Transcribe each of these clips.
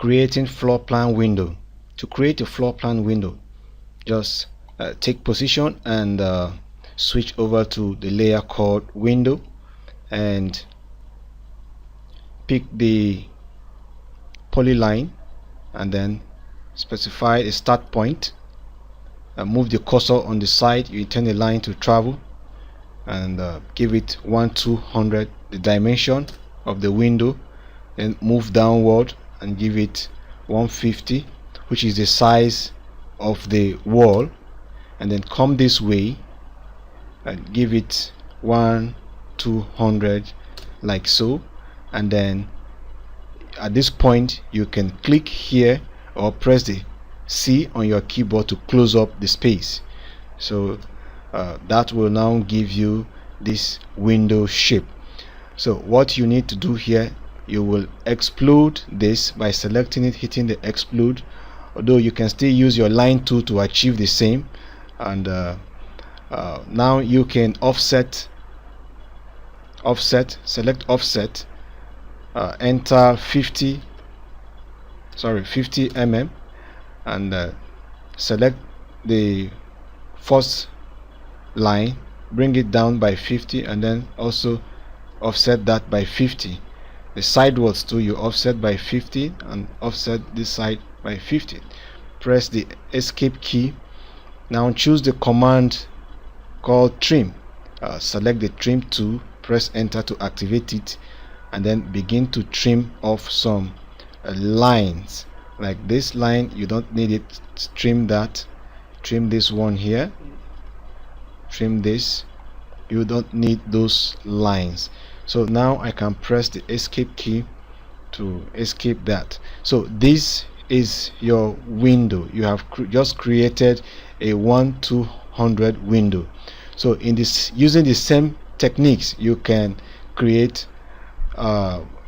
Creating floor plan window. To create a floor plan window, just take position and switch over to the layer called window and pick the polyline and then specify a start point and move the cursor on the side. You intend the line to travel and give it 1/200 the dimension of the window, and move downward and give it 150, which is the size of the wall, and then come this way and give it 1/200 like so. And then at this point you can click here or press the C on your keyboard to close up the space. So that will now give you this window shape. So what you need to do here, you will explode this by selecting it, hitting the explode, although you can still use your line tool to achieve the same. And now you can offset, select offset, enter 50 mm, and select the first line, bring it down by 50, and then also offset that by 50. The sidewards too, you offset by 50 and offset this side by 50. Press the escape key. Now choose the command called trim. Select the trim tool, press enter to activate it, and then begin to trim off some lines. Like this line, you don't need it, trim that. Trim this one here, trim this, you don't need those lines. So now I can press the escape key to escape that. So this is your window. You have just created a 1/200 window. So in this, using the same techniques, you can create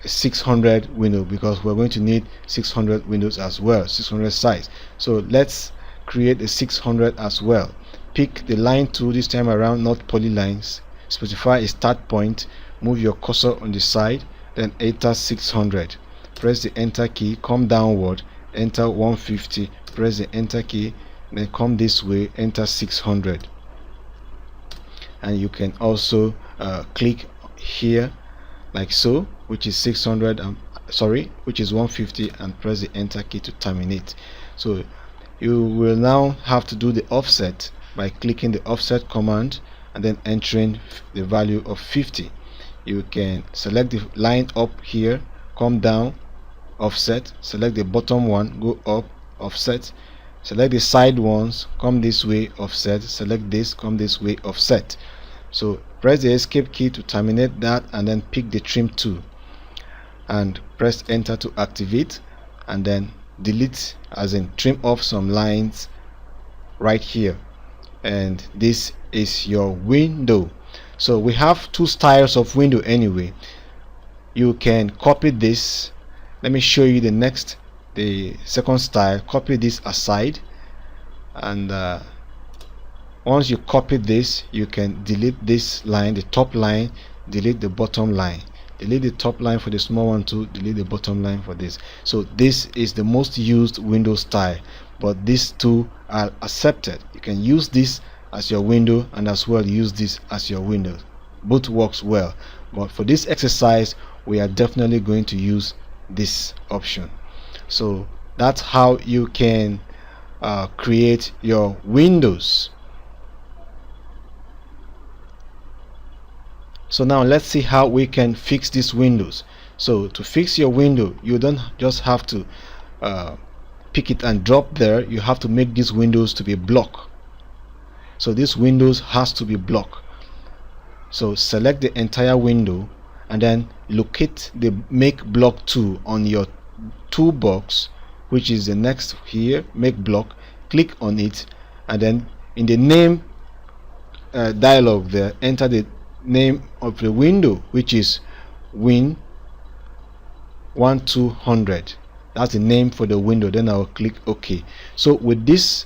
600 window, because we're going to need 600 windows as well, 600 size. So let's create a 600 as well. Pick the line tool this time around, not polylines. Specify a start point, move your cursor on the side, then enter 600. Press the enter key, come downward, enter 150, press the enter key, then come this way, enter 600. And you can also click here like so, which is 600 and which is 150, and press the enter key to terminate. So you will now have to do the offset by clicking the offset command and then entering the value of 50. You can select the line up here, come down, offset, select the bottom one, go up, offset, select the side ones, come this way, offset, select this, come this way, offset. So press the escape key to terminate that, and then pick the trim tool and press enter to activate, and then delete, as in trim off some lines right here. And this is your window. So we have two styles of window anyway. You can copy this. Let me show you the second style. Copy this aside, and once you copy this, you can delete this line, the top line, delete the bottom line, delete the top line for the small one too, delete the bottom line for this. So this is the most used window style, but these two are accepted. You can use this as your window and as well use this as your window. Both works well, but for this exercise we are definitely going to use this option. So that's how you can create your windows. So now let's see how we can fix these windows. So to fix your window, you don't just have to pick it and drop there. You have to make these windows to be block. So this windows has to be block. So select the entire window and then locate the make block tool on your toolbox, which is the next here, make block. Click on it, and then in the name dialog there, enter the name of the window, which is Win 1200. That's the name for the window. Then I'll click OK. So with this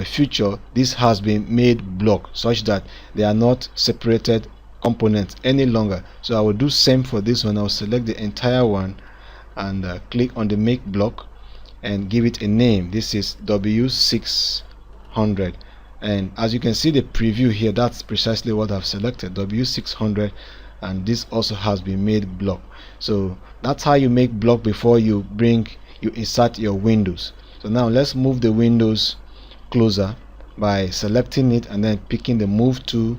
feature, this has been made block such that they are not separated components any longer. So I will do same for this one. I'll select the entire one and click on the make block, and give it a name. This is W600, and as you can see the preview here, that's precisely what I've selected, W600, and this also has been made block. So that's how you make block before you insert your windows. So now let's move the windows closer by selecting it and then picking the move tool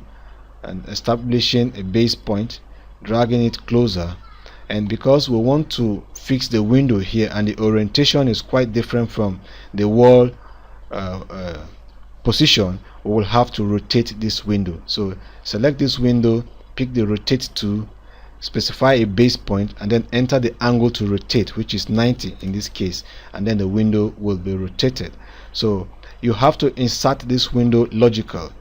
and establishing a base point, dragging it closer. And because we want to fix the window here and the orientation is quite different from the wall position, we will have to rotate this window. So select this window, pick the rotate tool, specify a base point, and then enter the angle to rotate, which is 90 in this case, and then the window will be rotated. So you have to insert this window logical.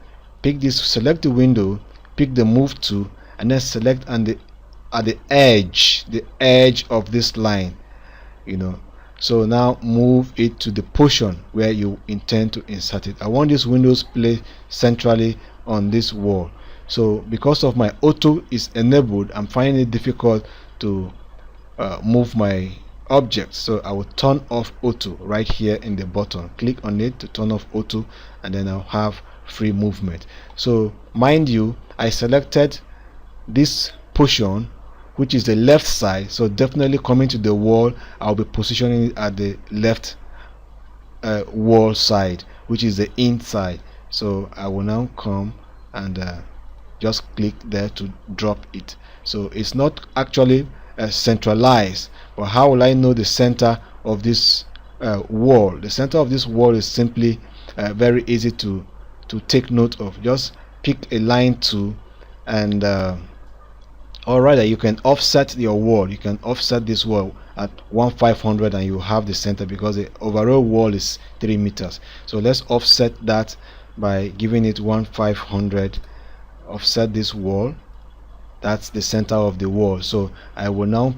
Select the window, pick the move tool, and then select at the edge of this line, so now move it to the portion where you intend to insert it. I want these windows placed centrally on this wall. So because of my auto is enabled, I'm finding it difficult to move my object, so I will turn off auto right here in the button. Click on it to turn off auto, and then I'll have free movement. So mind you, I selected this portion, which is the left side, so definitely coming to the wall, I'll be positioning it at the left wall side, which is the inside. So I will now come and just click there to drop it. So it's not actually centralized, but how will I know the center of this wall? The center of this wall is simply very easy to take note of. Just pick a line tool, and or rather you can offset your wall. You can offset this wall at 1/500 and you have the center, because the overall wall is 3 meters. So let's offset that by giving it 1/500. Offset this wall, that's the center of the wall. So I will now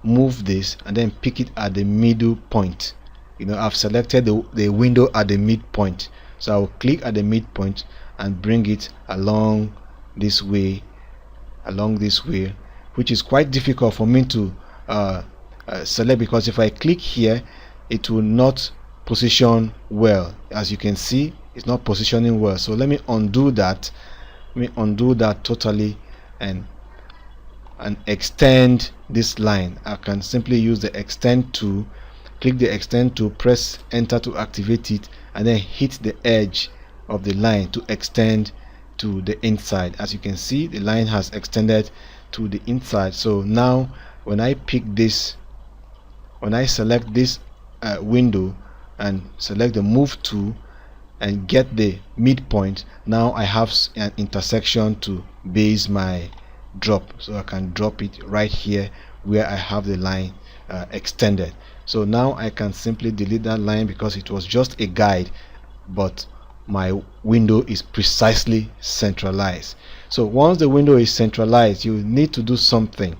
move this and then pick it at the middle point. I've selected the window at the midpoint, so I will click at the midpoint and bring it along this way, which is quite difficult for me to select, because if I click here, it will not position well. As you can see, it's not positioning well. So let me undo that. Totally, and extend this line. I can simply use the extend tool, click the extend tool, press enter to activate it, and then hit the edge of the line to extend to the inside. As you can see, the line has extended to the inside. So now when I select this window and select the move tool and get the midpoint, now I have an intersection to base my drop. So I can drop it right here where I have the line extended. So now I can simply delete that line because it was just a guide, but my window is precisely centralized. So once the window is centralized, you need to do something.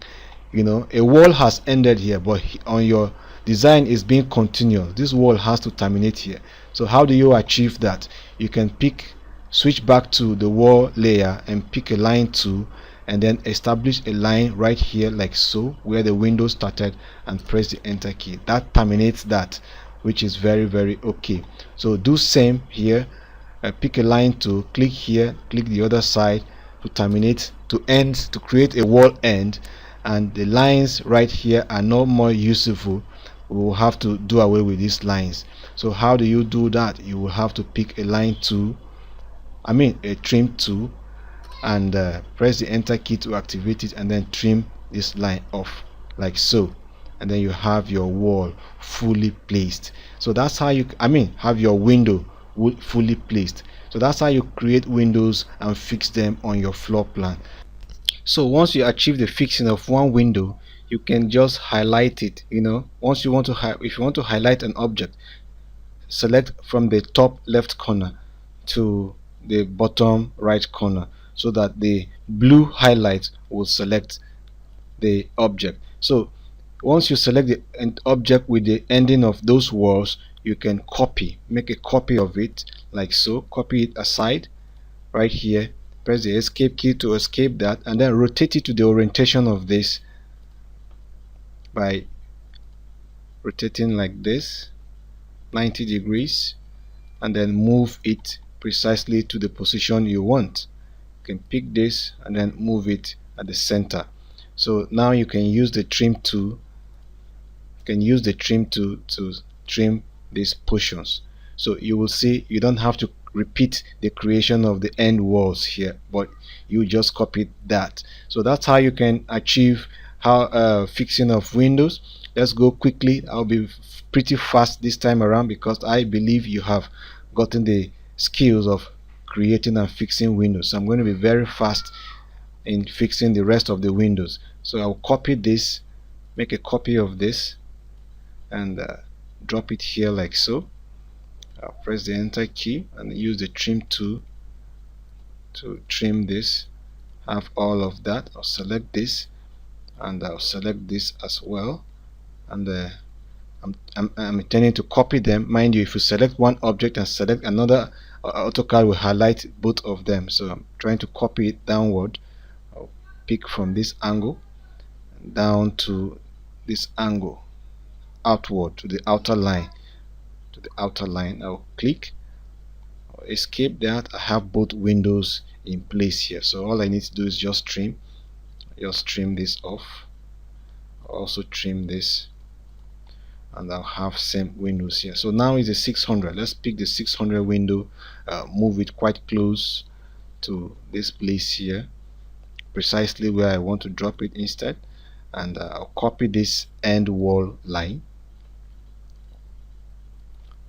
A wall has ended here, but on your design is being continuous. This wall has to terminate here. So how do you achieve that? You can switch back to the wall layer and pick a line tool, and then establish a line right here like so, where the window started, and press the enter key. That terminates that, which is very, very okay. So do same here. Pick a line tool, click here, click the other side to terminate, to create a wall end, and the lines right here are no more useful. We will have to do away with these lines. So how do you do that? You will have to pick a line tool, a trim tool, and press the enter key to activate it, and then trim this line off like so, and then you have your wall fully placed. So that's how you have your window fully placed. So that's how you create windows and fix them on your floor plan. So once you achieve the fixing of one window, you can just highlight it. Once you want to if you want to highlight an object, select from the top left corner to the bottom right corner, so that the blue highlight will select the object. So once you select the object with the ending of those walls, you can make a copy of it like so. Copy it aside right here, press the escape key to escape that, and then rotate it to the orientation of this by rotating like this 90 degrees, and then move it precisely to the position you want. You can pick this and then move it at the center. So now you can use the trim tool. You can use the trim tool to trim these portions. So you will see you don't have to repeat the creation of the end walls here, but you just copy that. So that's how you can achieve how fixing of windows. Let's go quickly. I'll be pretty fast this time around because I believe you have gotten the skills of creating and fixing windows. So I'm going to be very fast in fixing the rest of the windows. So I'll copy this, make a copy of this, and drop it here like so. I'll press the enter key and use the trim tool to trim this. Have all of that. I'll select this and I'll select this as well, and I'm intending to copy them. Mind you, if you select one object and select another, AutoCAD will highlight both of them. So I'm trying to copy it downward. I'll pick from this angle down to this angle, outward to the outer line. I'll click, I'll escape that. I have both windows in place here. So all I need to do is just trim this off. I'll also trim this, and I'll have same windows here. So now is a 600. Let's pick the 600 window, move it quite close to this place here, precisely where I want to drop it instead, and I'll copy this end wall line,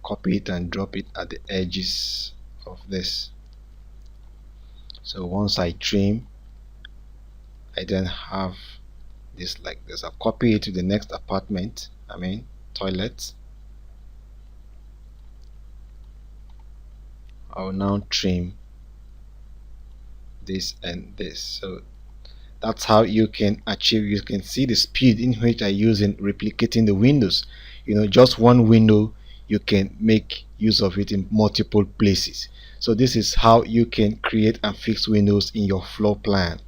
copy it and drop it at the edges of this. So once I trim, I then have this like this. I'll copy it to the next apartment, toilet. I'll now trim this and this. So that's how you can achieve. You can see the speed in which I use in replicating the windows. Just one window, you can make use of it in multiple places. So this is how you can create and fix windows in your floor plan.